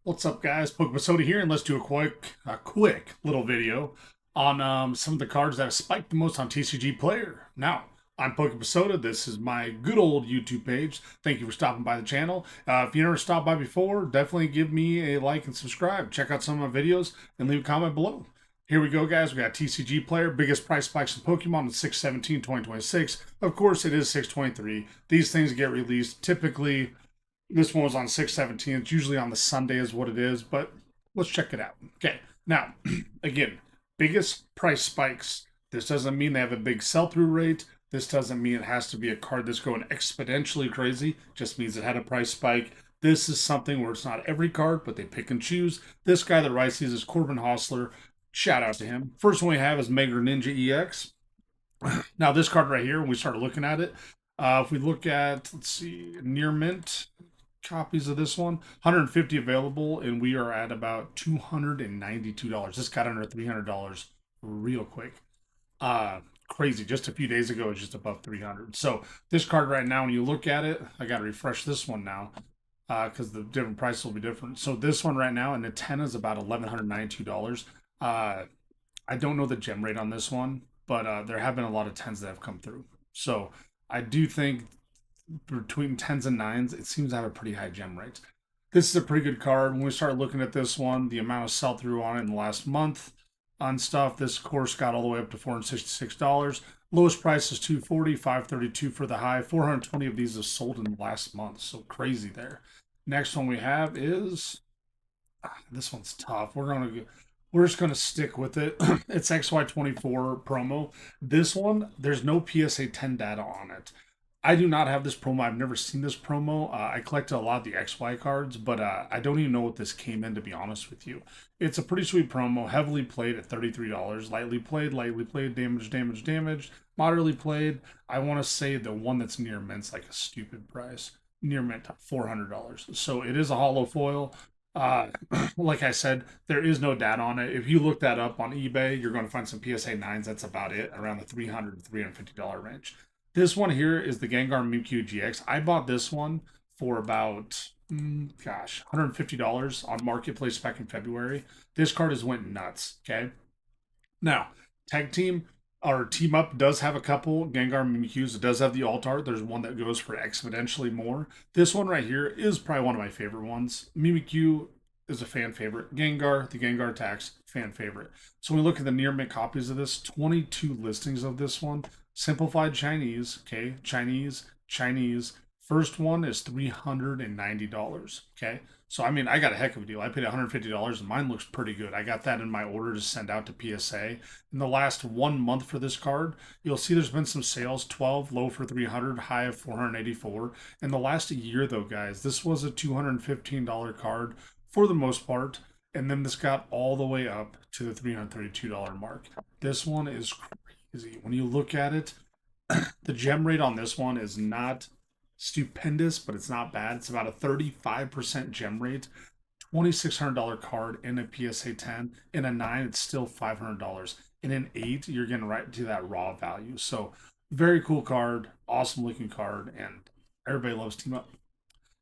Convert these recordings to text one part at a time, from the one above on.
What's up, guys? Pokémon here, and let's do a quick little video on some of the cards that have spiked the most on TCGPlayer. Now, I'm Pokémon. This is my good old YouTube page. Thank you for stopping by the channel. If you never stopped by before, definitely give me a like and subscribe. Check out some of my videos and leave a comment below. Here we go, guys. We got TCGPlayer, biggest price spikes in Pokemon on 6/17/2026. Of course, it is 6/23. These things get released typically. This one was on 6/17. It's usually on the Sunday is what it is, but let's check it out. Okay. Now, again, biggest price spikes. This doesn't mean they have a big sell-through rate. This doesn't mean it has to be a card that's going exponentially crazy. It just means it had a price spike. This is something where it's not every card, but they pick and choose. This guy that writes these is Corbin Hostler. Shout out to him. First one we have is Greninja EX. Now, this card right here, when we started looking at it, if we look at, let's see, near mint copies of this one, 150 available, and we are at about $292. This got under $300 real quick. Crazy. Just a few days ago, it was just above 300. So this card right now, when you look at it, I got to refresh this one now because the different prices will be different. So this one right now, and the 10 is about $1,192. I don't know the gem rate on this one, but there have been a lot of 10s that have come through. So I do think between 10s and 9s, it seems to have a pretty high gem rate. This is a pretty good card. When we start looking at this one, the amount of sell through on it in the last month on stuff, this course got all the way up to $466. Lowest price is $240, $532 for the high. 420 of these have sold in the last month, so crazy there. Next one we have is this one's tough. We're just gonna stick with it. It's XY24 promo. This one, there's no PSA 10 data on it. I do not have this promo. I've never seen this promo. I collected a lot of the XY cards, but I don't even know what this came in, to be honest with you. It's a pretty sweet promo, heavily played at $33. Lightly played, damage. Moderately played. I want to say the one that's near mint's like a stupid price. Near mint, $400. So it is a hollow foil. Uh, like I said, there is no data on it. If you look that up on eBay, you're going to find some PSA 9s. That's about it, around the $300 to $350 range. This one here is the Gengar Mimikyu GX. I bought this one for about, $150 on Marketplace back in February. This card has went nuts, okay? Now, Tag Team or Team Up does have a couple Gengar Mimikyus. It does have the alt art. There's one that goes for exponentially more. This one right here is probably one of my favorite ones. Mimikyu is a fan favorite. Gengar, the Gengar attacks, fan favorite. So when we look at the near mint copies of this, 22 listings of this one. Simplified Chinese, okay? Chinese. First one is $390, okay? So, I mean, I got a heck of a deal. I paid $150 and mine looks pretty good. I got that in my order to send out to PSA. In the last 1 month for this card, you'll see there's been some sales, 12, low for 300, high of 484. In the last year, though, guys, this was a $215 card for the most part. And then this got all the way up to the $332 mark. This one is crazy. When you look at it, the gem rate on this one is not stupendous, but it's not bad. It's about a 35% gem rate. $2,600 card in a PSA 10. In a 9, it's still $500. In an 8, you're getting right to that raw value. So, very cool card, awesome looking card, and everybody loves Team Up.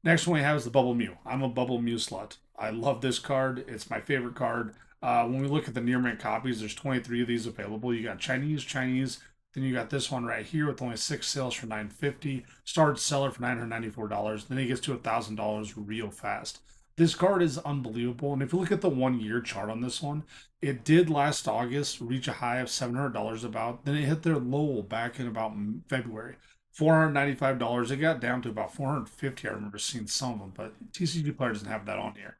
Next one we have is the Bubble Mew. I'm a Bubble Mew slut. I love this card. It's my favorite card. When we look at the near mint copies, there's 23 of these available. You got Chinese. Then you got this one right here with only 6 sales for $950. Started seller for $994. Then it gets to $1,000 real fast. This card is unbelievable. And if you look at the 1 year chart on this one, it did last August reach a high of $700 about. Then it hit their low back in about February. $495. It got down to about $450. I remember seeing some of them, but TCGPlayer doesn't have that on here.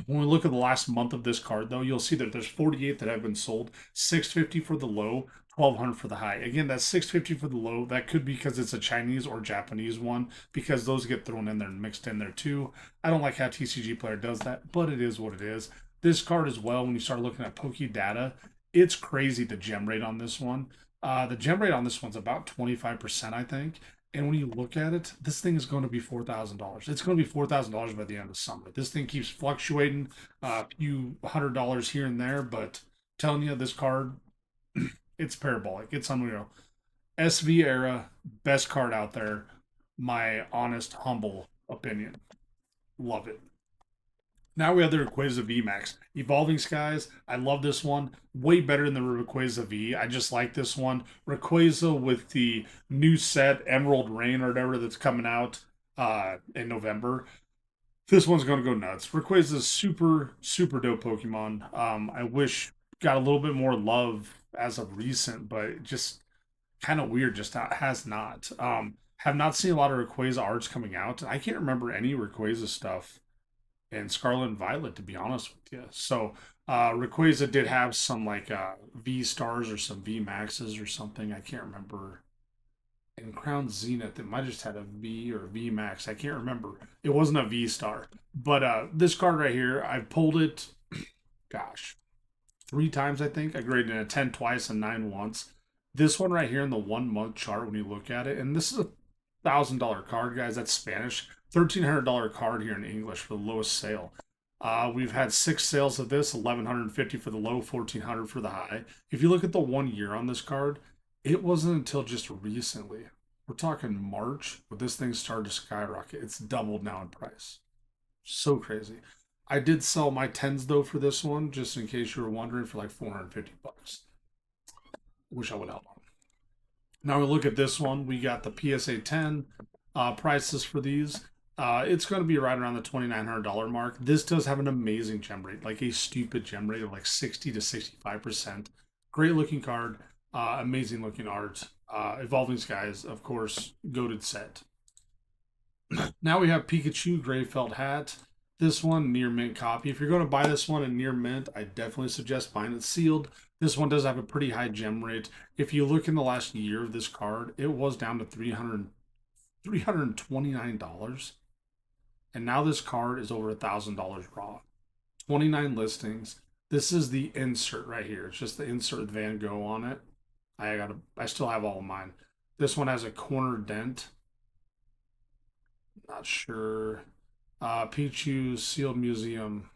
When we look at the last month of this card, though, you'll see that there's 48 that have been sold. $650 for the low, $1,200 for the high. Again, that's $650 for the low. That could be because it's a Chinese or Japanese one, because those get thrown in there and mixed in there too. I don't like how TCGPlayer does that, but it is what it is. This card as well, when you start looking at Poke data, it's crazy the gem rate on this one. The gem rate on this one's about 25%, I think. And when you look at it, this thing is going to be $4,000. It's going to be $4,000 by the end of summer. This thing keeps fluctuating a few $100 here and there, but I'm telling you, this card, it's parabolic. It's unreal. SV era, best card out there. My honest, humble opinion. Love it. Now we have the Rayquaza VMAX. Evolving Skies. I love this one. Way better than the Rayquaza V. I just like this one. Rayquaza with the new set, Emerald Rain or whatever, that's coming out in November. This one's going to go nuts. Rayquaza is super, super dope Pokemon. I wish got a little bit more love as of recent, but just kind of weird. Just has not. Have not seen a lot of Rayquaza arts coming out. I can't remember any Rayquaza stuff in Scarlet and Violet, to be honest with you. So Rayquaza did have some like V stars or some V maxes or something. I can't remember. In Crown Zenith, it might have just had a V or a V Max. I can't remember. It wasn't a V star. But this card right here, I pulled it, gosh, 3 times, I think. I graded a 10 twice and 9 once. This one right here in the 1 month chart, when you look at it, and this is a $1,000 card, guys. That's Spanish. $1,300 card here in English for the lowest sale. We've had 6 sales of this, 1,150 for the low, 1,400 for the high. If you look at the 1 year on this card, it wasn't until just recently. We're talking March, but this thing started to skyrocket. It's doubled now in price. So crazy. I did sell my tens though for this one, just in case you were wondering, for like 450 bucks. Wish I would help on. Now we look at this one. We got the PSA 10 prices for these. It's going to be right around the $2,900 mark. This does have an amazing gem rate, like a stupid gem rate of like 60 to 65%. Great looking card, amazing looking art. Evolving Skies, of course, goated set. Now we have Pikachu Gray Felt Hat. This one, near mint copy. If you're going to buy this one in near mint, I definitely suggest buying it sealed. This one does have a pretty high gem rate. If you look in the last year of this card, it was down to $329. And now this card is over $1,000 raw. 29 listings. This is the insert right here. It's just the insert with Van Gogh on it. I still have all of mine. This one has a corner dent. Not sure. Pichu's sealed museum.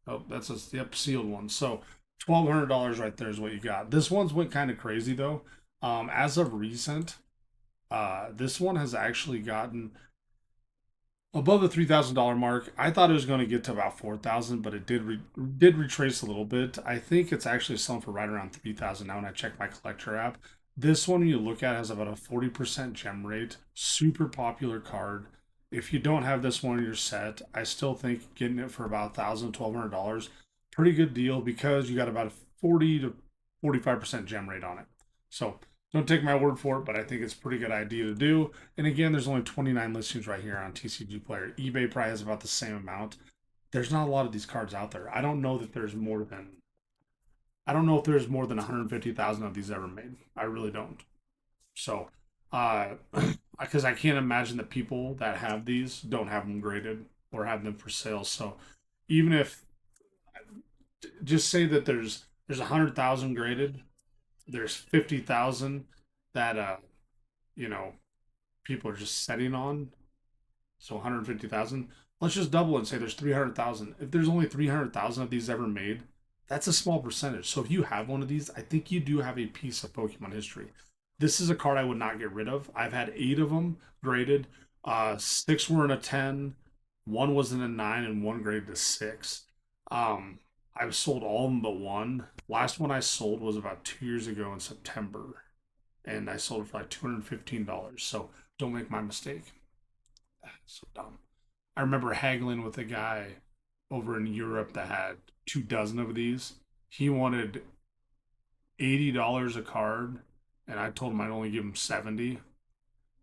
Oh, that's a sealed one. So $1,200 right there is what you got. This one's went kind of crazy though. As of recent, this one has actually gotten above the $3,000 mark. I thought it was going to get to about 4,000, but it did retrace a little bit. I think it's actually selling for right around 3,000 now when I check my collector app. This one, when you look at, has about a 40% gem rate. Super popular card. If you don't have this one in your set, I still think getting it for about $1,000, $1,200, pretty good deal, because you got about a 40 to 45% gem rate on it. So don't take my word for it, but I think it's a pretty good idea to do. And again, there's only 29 listings right here on TCGPlayer. eBay probably has about the same amount. There's not a lot of these cards out there. I don't know if there's more than 150,000 of these ever made. I really don't. So, because I can't imagine that people that have these don't have them graded or have them for sale. So, even if, just say that there's 100,000 graded, there's 50,000 that you know people are just setting on. So 150,000. Let's just double and say there's 300,000. If there's only 300,000 of these ever made, that's a small percentage. So if you have one of these, I think you do have a piece of Pokemon history. This is a card I would not get rid of. I've had 8 of them graded. 6 were in a 10, 1 was in a 9, and 1 graded a 6. I've sold all of them but one. Last one I sold was about 2 years ago in September, and I sold it for like $215. So don't make my mistake. So dumb. I remember haggling with a guy over in Europe that had 24 of these. He wanted $80 a card, and I told him I'd only give him 70.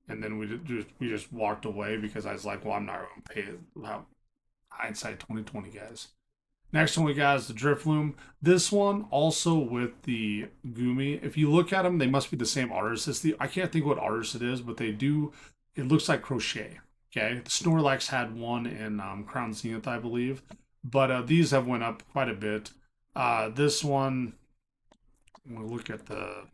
And then we just walked away because I was like, well, I'm not going to pay it. Well, hindsight 2020, guys. Next one we got is the Drifloon. This one also with the Gumi. If you look at them, they must be the same artist. I can't think what artist it is, but they do. It looks like crochet. Okay, the Snorlax had one in Crown Zenith, I believe, but these have went up quite a bit. This one, we'll look at the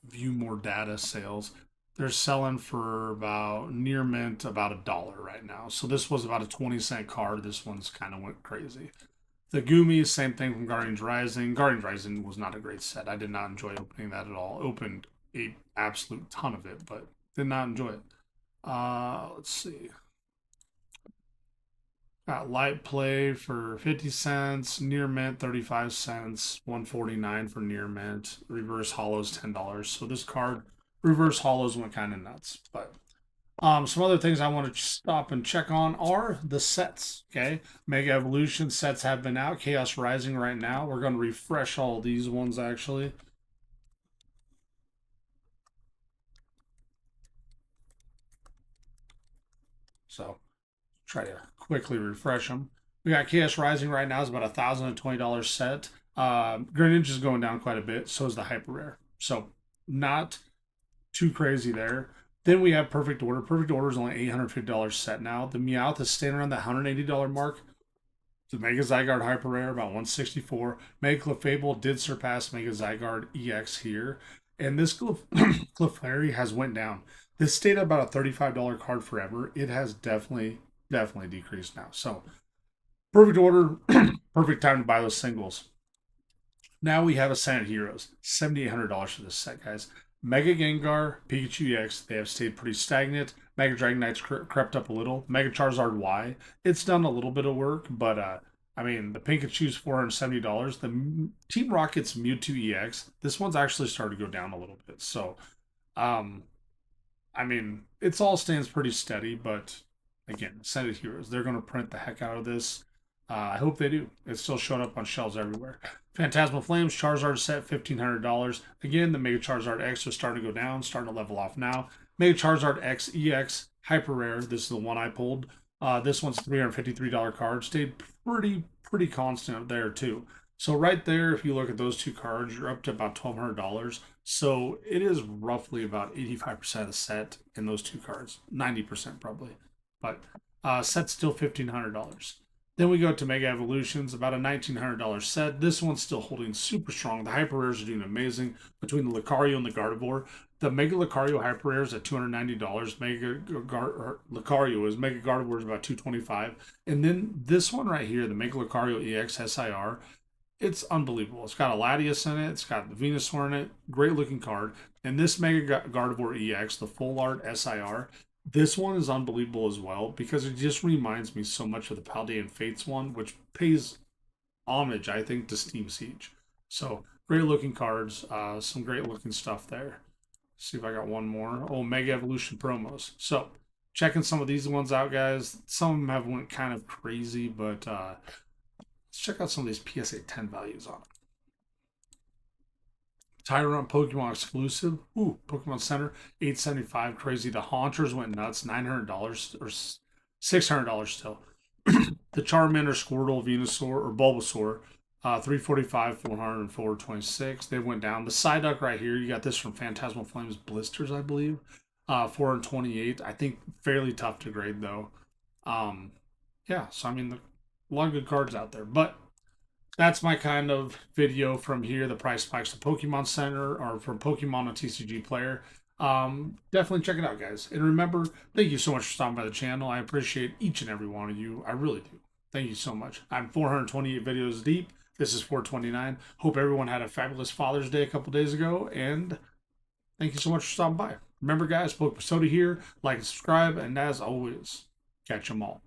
view more data sales. They're selling for about near mint about $1 right now. So this was about a 20-cent card. This one's kind of went crazy. The Gumi, same thing from Guardians Rising. Guardians Rising was not a great set. I did not enjoy opening that at all. Opened a absolute ton of it, but did not enjoy it. Let's see. Got light play for 50 cents, near mint 35 cents, 149 for near mint, reverse hollows $10. So this card, reverse hollows went kind of nuts. But some other things I want to stop and check on are the sets. Okay, Mega Evolution sets have been out. Chaos Rising right now. We're going to refresh all these ones actually. So try to quickly refresh them. We got Chaos Rising right now is about $1,020 set. Greninja is going down quite a bit. So is the Hyper Rare. So not too crazy there. Then we have Perfect Order. Perfect Order is only $850 set now. The Meowth is staying around the $180 mark. The Mega Zygarde Hyper Rare about 164. Mega Clefable did surpass Mega Zygarde EX here, and this Clefairy has went down. This stayed at about a $35 card forever. It has definitely decreased now. So perfect order, perfect time to buy those singles. Now we have Ascended Heroes, $7,800 for this set, guys. Mega Gengar, Pikachu EX, they have stayed pretty stagnant. Mega Dragonite's crept up a little. Mega Charizard Y, it's done a little bit of work, but I mean, the Pikachu's $470. The Team Rocket's Mewtwo EX, this one's actually started to go down a little bit. So, um, I mean, it's all stands pretty steady, but again, Ascended Heroes, they're going to print the heck out of this. I hope they do. It's still showing up on shelves everywhere. Phantasmal Flames, Charizard set, $1,500. Again, the Mega Charizard X is starting to go down, starting to level off now. Mega Charizard X EX, Hyper Rare. This is the one I pulled. This one's $353 card. Stayed pretty constant there too. So right there, if you look at those two cards, you're up to about $1,200. So it is roughly about 85% of the set in those two cards, 90% probably. But set's still $1,500. Then we go to Mega Evolutions, about a $1,900 set. This one's still holding super strong. The Hyper Rares are doing amazing between the Lucario and the Gardevoir. The Mega Lucario Hyper Rare is at $290. Lucario is Mega Gardevoir is about $225. And then this one right here, the Mega Lucario EX SIR, it's unbelievable. It's got a Latias in it. It's got the Venusaur in it. Great looking card. And this Mega Gardevoir EX, the full art SIR, this one is unbelievable as well because it just reminds me so much of the Paldean Fates one, which pays homage, I think, to Steam Siege. So great looking cards, some great looking stuff there. Let's see if I got one more. Oh, Mega Evolution promos. So checking some of these ones out, guys. Some of them have went kind of crazy, but let's check out some of these PSA 10 values on it. Tyrant Pokemon exclusive. Ooh, Pokemon Center, $875. Crazy. The Haunters went nuts, $900 or $600 still. The Charmander, Squirtle, Venusaur, or Bulbasaur, 345, 400, and 426. They went down. The Psyduck right here, you got this from Phantasmal Flames Blisters, I believe. 428. I think fairly tough to grade though. Yeah, so I mean, a lot of good cards out there, but that's my kind of video from here. The price spikes to Pokemon Center or from Pokemon on TCGPlayer. Definitely check it out, guys. And remember, thank you so much for stopping by the channel. I appreciate each and every one of you. I really do. Thank you so much. I'm 428 videos deep. This is 429. Hope everyone had a fabulous Father's Day a couple days ago. And thank you so much for stopping by. Remember, guys, Pokemosoda here. Like and subscribe. And as always, catch them all.